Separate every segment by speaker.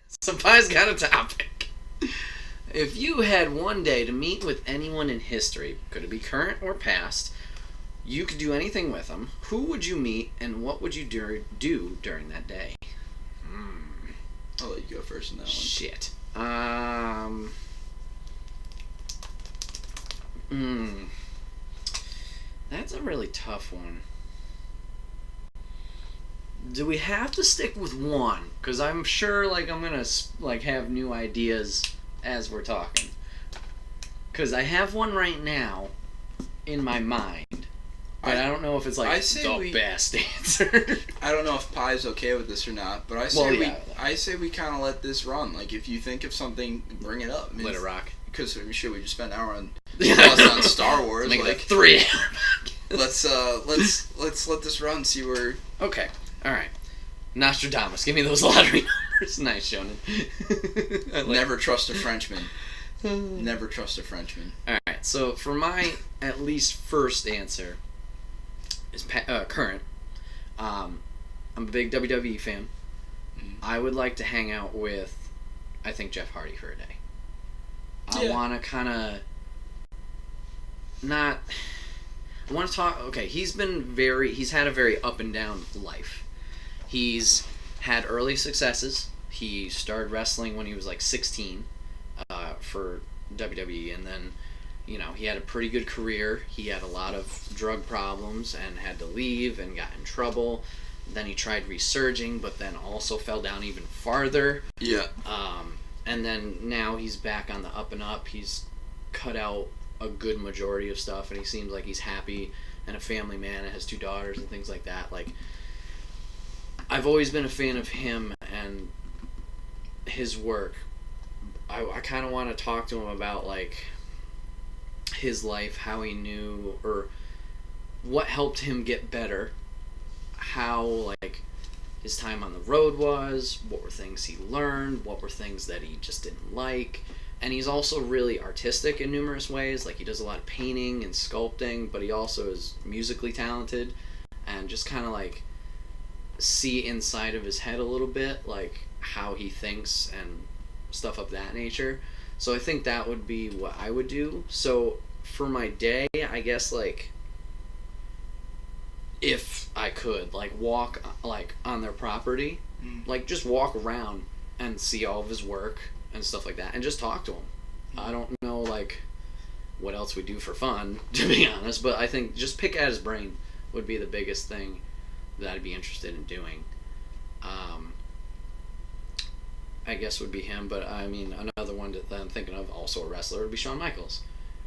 Speaker 1: So Pie's got a topic. If you had one day to meet with anyone in history, could it be current or past, you could do anything with them, who would you meet and what would you do during that day?
Speaker 2: I'll let you go first on that one.
Speaker 1: Shit. That's a really tough one. Do we have to stick with one? Because I'm sure, like, I'm gonna have new ideas as we're talking. Because I have one right now in my mind, but I don't know if it's the best answer.
Speaker 2: I don't know if Pie's okay with this or not, but I say we kind of let this run. Like, if you think of something, bring it up.
Speaker 1: Let it rock.
Speaker 2: Because we just spent an hour on Star Wars.
Speaker 1: Make it 3 hour.
Speaker 2: Let's let this run. See where.
Speaker 1: Okay. All right. Nostradamus. Give me those lottery numbers. Nice, Shonen.
Speaker 2: Never trust a Frenchman. Never trust a Frenchman.
Speaker 1: All right. So for my at least first answer is current. I'm a big WWE fan. I would like to hang out with, I think, Jeff Hardy for a day. I want to kind of not. I want to talk. Okay, he's had a very up and down life. He's had early successes. He started wrestling when he was like 16 for WWE, and then, he had a pretty good career. He had a lot of drug problems and had to leave and got in trouble. Then he tried resurging, but then also fell down even farther.
Speaker 2: Yeah.
Speaker 1: And then now he's back on the up and up. He's cut out a good majority of stuff, and he seems like he's happy and a family man and has 2 daughters and things like that. Like, I've always been a fan of him and his work. I kind of want to talk to him about, like, his life, how he knew, or what helped him get better, how, like, his time on the road was, what were things he learned, what were things that he just didn't like. And he's also really artistic in numerous ways. Like, he does a lot of painting and sculpting, but he also is musically talented, and just kind of, like, see inside of his head a little bit, like, how he thinks and stuff of that nature. So I think that would be what I would do. So for my day, I guess, like, if I could, like, walk, like, on their property, like, just walk around and see all of his work and stuff like that, and just talk to him. I don't know, like, what else we do for fun, to be honest, but I think just pick at his brain would be the biggest thing that I'd be interested in doing. I guess would be him, but I mean, another one that I'm thinking of, also a wrestler, would be Shawn Michaels,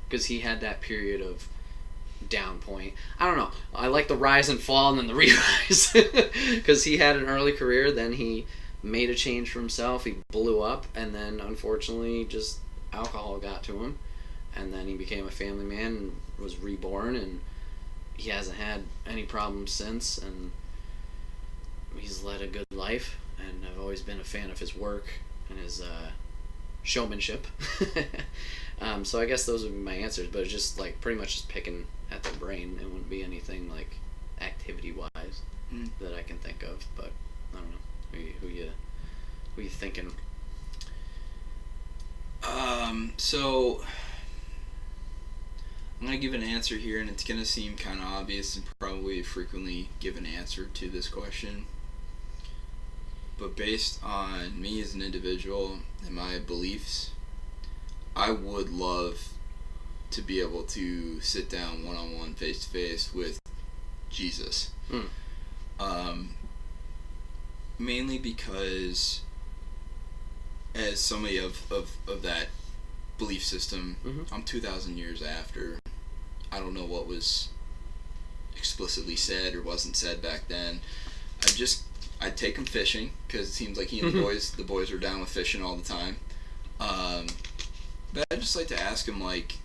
Speaker 1: because he had that period of down point. I don't know. I like the rise and fall and then the re-rise, because he had an early career, then he made a change for himself, he blew up, and then unfortunately just alcohol got to him, and then he became a family man and was reborn, and he hasn't had any problems since, and he's led a good life, and I've always been a fan of his work and his showmanship. So I guess those would be my answers, but it's just, like, pretty much just picking at their brain. It wouldn't be anything, like, activity-wise that I can think of, but I don't know. Who you thinking?
Speaker 2: So I'm gonna give an answer here, and it's gonna seem kind of obvious and probably a frequently given answer to this question. But based on me as an individual and my beliefs, I would love to be able to sit down one-on-one, face-to-face with Jesus. Mainly because, as somebody of that belief system, I'm 2,000 years after. I don't know what was explicitly said or wasn't said back then. I'd take him fishing, because it seems like he and the boys are down with fishing all the time. But I'd just like to ask him, like,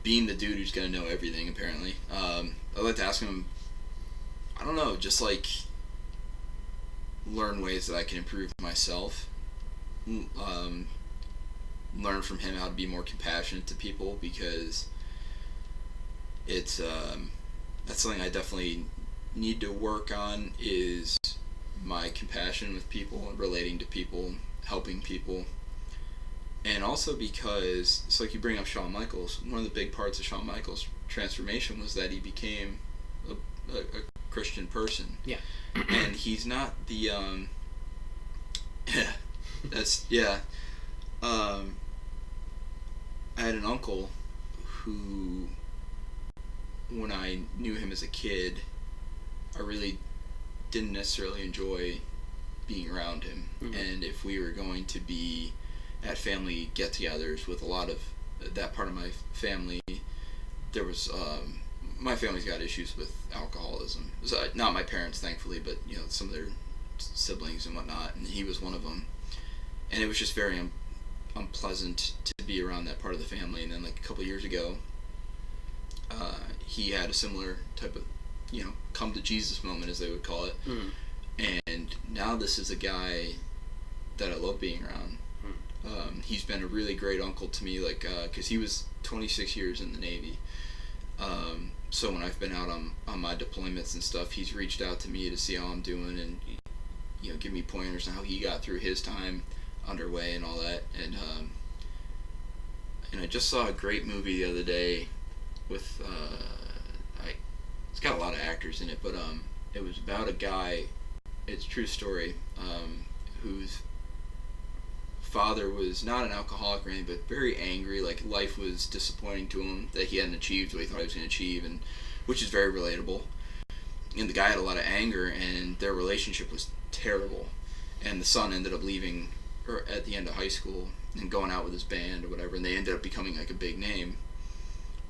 Speaker 2: being the dude who's going to know everything, apparently, I'd like to ask him, I don't know, just, like, learn ways that I can improve myself. Learn from him how to be more compassionate to people, because it's that's something I definitely need to work on, is my compassion with people and relating to people, helping people. And also because it's like you bring up Shawn Michaels. One of the big parts of Shawn Michaels' transformation was that he became a Christian person.
Speaker 1: Yeah.
Speaker 2: And he's not the that's yeah. I had an uncle who, when I knew him as a kid, I really didn't necessarily enjoy being around him. Mm-hmm. And if we were going to be at family get-togethers with a lot of that part of my family, there was my family's got issues with alcoholism. So, not my parents, thankfully, but some of their siblings and whatnot, and he was one of them. And it was just very unpleasant to be around that part of the family. And then, like, a couple of years ago, he had a similar type of come to Jesus moment, as they would call it. Mm. And now this is a guy that I love being around. Mm. He's been a really great uncle to me, like, because he was 26 years in the Navy. So when I've been out on my deployments and stuff, he's reached out to me to see how I'm doing and give me pointers on how he got through his time underway and all that. And I just saw a great movie the other day with it's got a lot of actors in it, but it was about a guy, it's a true story, whose father was not an alcoholic or anything, but very angry, like life was disappointing to him, that he hadn't achieved what he thought he was going to achieve, and which is very relatable. And the guy had a lot of anger, and their relationship was terrible, and the son ended up leaving at the end of high school and going out with his band or whatever, and they ended up becoming like a big name.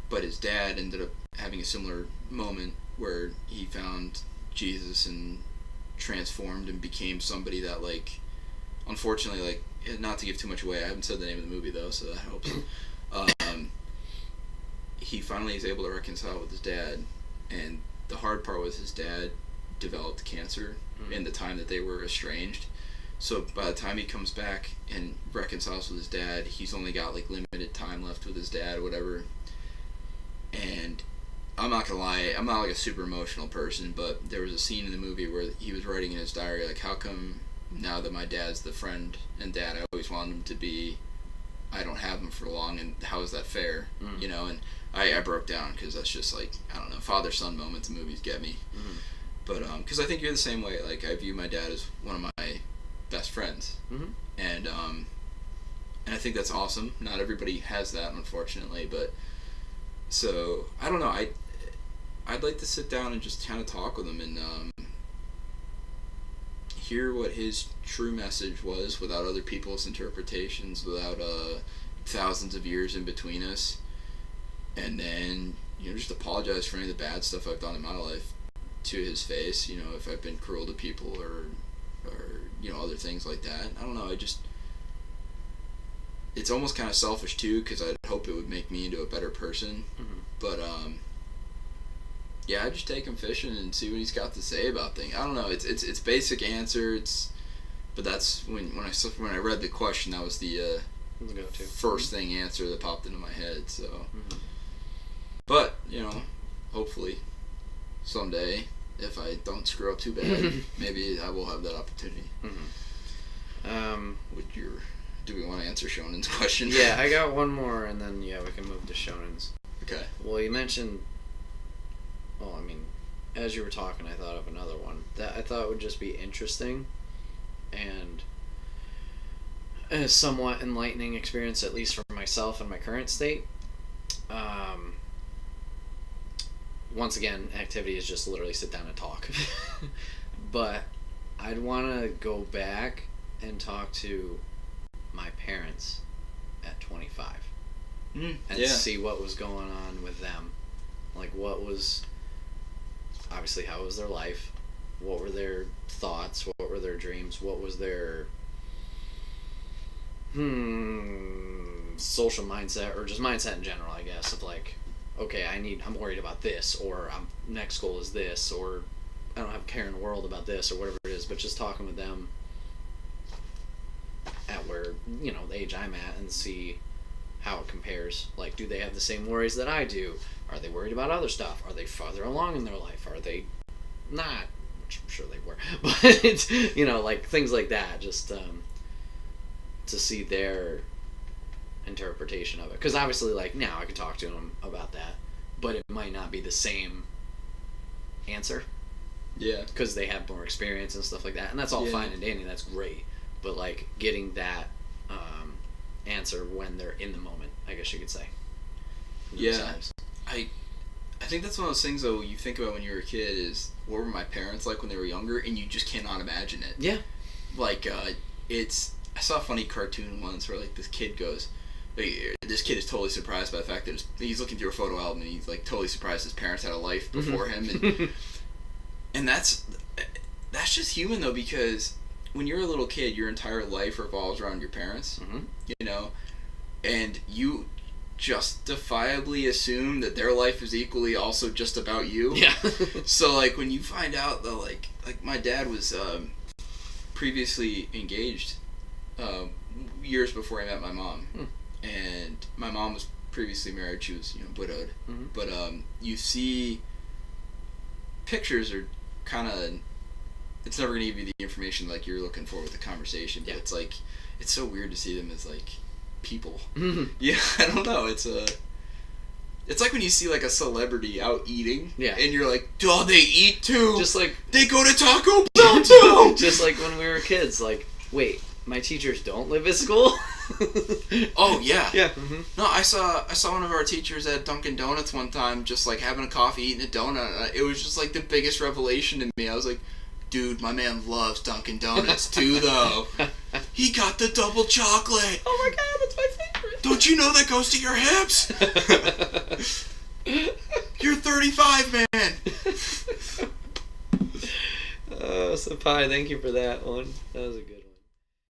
Speaker 2: But his dad ended up having a similar moment where he found Jesus and transformed and became somebody that, like, unfortunately, like, not to give too much away, I haven't said the name of the movie though, so that helps. He finally is able to reconcile with his dad, and the hard part was his dad developed cancer in the time that they were estranged. So by the time he comes back and reconciles with his dad, he's only got like limited time left with his dad or whatever. And I'm not gonna lie, I'm not like a super emotional person, but there was a scene in the movie where he was writing in his diary, like, how come now that my dad's the friend and dad I always wanted him to be, I don't have him for long, and how is that fair? And I broke down, because that's just like, I don't know, father-son moments in movies get me. But because I think you're the same way. Like, I view my dad as one of my best friends, and I think that's awesome. Not everybody has that, unfortunately, but so I don't know. I'd like to sit down and just kind of talk with him and hear what his true message was, without other people's interpretations, without thousands of years in between us, and then just apologize for any of the bad stuff I've done in my life to his face. If I've been cruel to people or other things like that. I don't know. It's almost kind of selfish too, because I'd hope it would make me into a better person. But yeah, I just take him fishing and see what he's got to say about things. I don't know. It's basic answer. But that's when I read the question, that was the first thing answer that popped into my head. So, but hopefully someday, if I don't screw up too bad, maybe I will have that opportunity. Do we want to answer Shonen's question?
Speaker 1: Yeah, I got one more, and then we can move to Shonen's.
Speaker 2: Okay.
Speaker 1: Well, you mentioned. Well, I mean, as you were talking, I thought of another one that I thought would just be interesting, and a somewhat enlightening experience, at least for myself in my current state. Once again, activity is just literally sit down and talk. But I'd want to go back and talk to my parents at 25 and see what was going on with them. Like, obviously, how was their life? What were their thoughts? What were their dreams? What was their social mindset, or just mindset in general, I guess, of like, okay, I'm worried about this, or next goal is this, or I don't have a care in the world about this, or whatever it is, but just talking with them at where, the age I'm at, and see how it compares. Like, do they have the same worries that I do? Are they worried about other stuff? Are they farther along in their life? Are they not? which I'm sure they were, but it's, like things like that, just to see their interpretation of it, because obviously, like, now I could talk to them about that, but it might not be the same answer.
Speaker 2: Yeah.
Speaker 1: Because they have more experience and stuff like that, and that's all fine and dandy. That's great, but like getting that answer when they're in the moment, I guess you could say.
Speaker 2: Yeah. I think that's one of those things though you think about when you were a kid is what were my parents like when they were younger, and you just cannot imagine it.
Speaker 1: Yeah.
Speaker 2: Like I saw a funny cartoon once where like this kid goes. This kid is totally surprised by the fact that he's looking through a photo album and he's like totally surprised his parents had a life before him, and that's just human though, because when you're a little kid, your entire life revolves around your parents, and you justifiably assume that their life is equally also just about you.
Speaker 1: Yeah.
Speaker 2: So like when you find out though, like my dad was previously engaged years before I met my mom. And my mom was previously married. She was, widowed. But you see, pictures are kind of. It's never going to give you the information like you're looking for with the conversation. But it's like, it's so weird to see them as like people. Yeah, I don't know. It's like when you see like a celebrity out eating. Yeah. And you're like, oh, they eat too.
Speaker 1: Just like
Speaker 2: they go to Taco Bell too.
Speaker 1: Just like when we were kids. Like, wait, my teachers don't live at school.
Speaker 2: Oh yeah,
Speaker 1: yeah.
Speaker 2: No, I saw one of our teachers at Dunkin' Donuts one time, just like having a coffee, eating a donut. It was just like the biggest revelation to me. I was like, dude, my man loves Dunkin' Donuts too, though. He got the double chocolate.
Speaker 1: Oh my god, that's my favorite.
Speaker 2: Don't you know that goes to your hips? You're 35, man.
Speaker 1: Oh, Senpai, thank you for that one. That was a good one.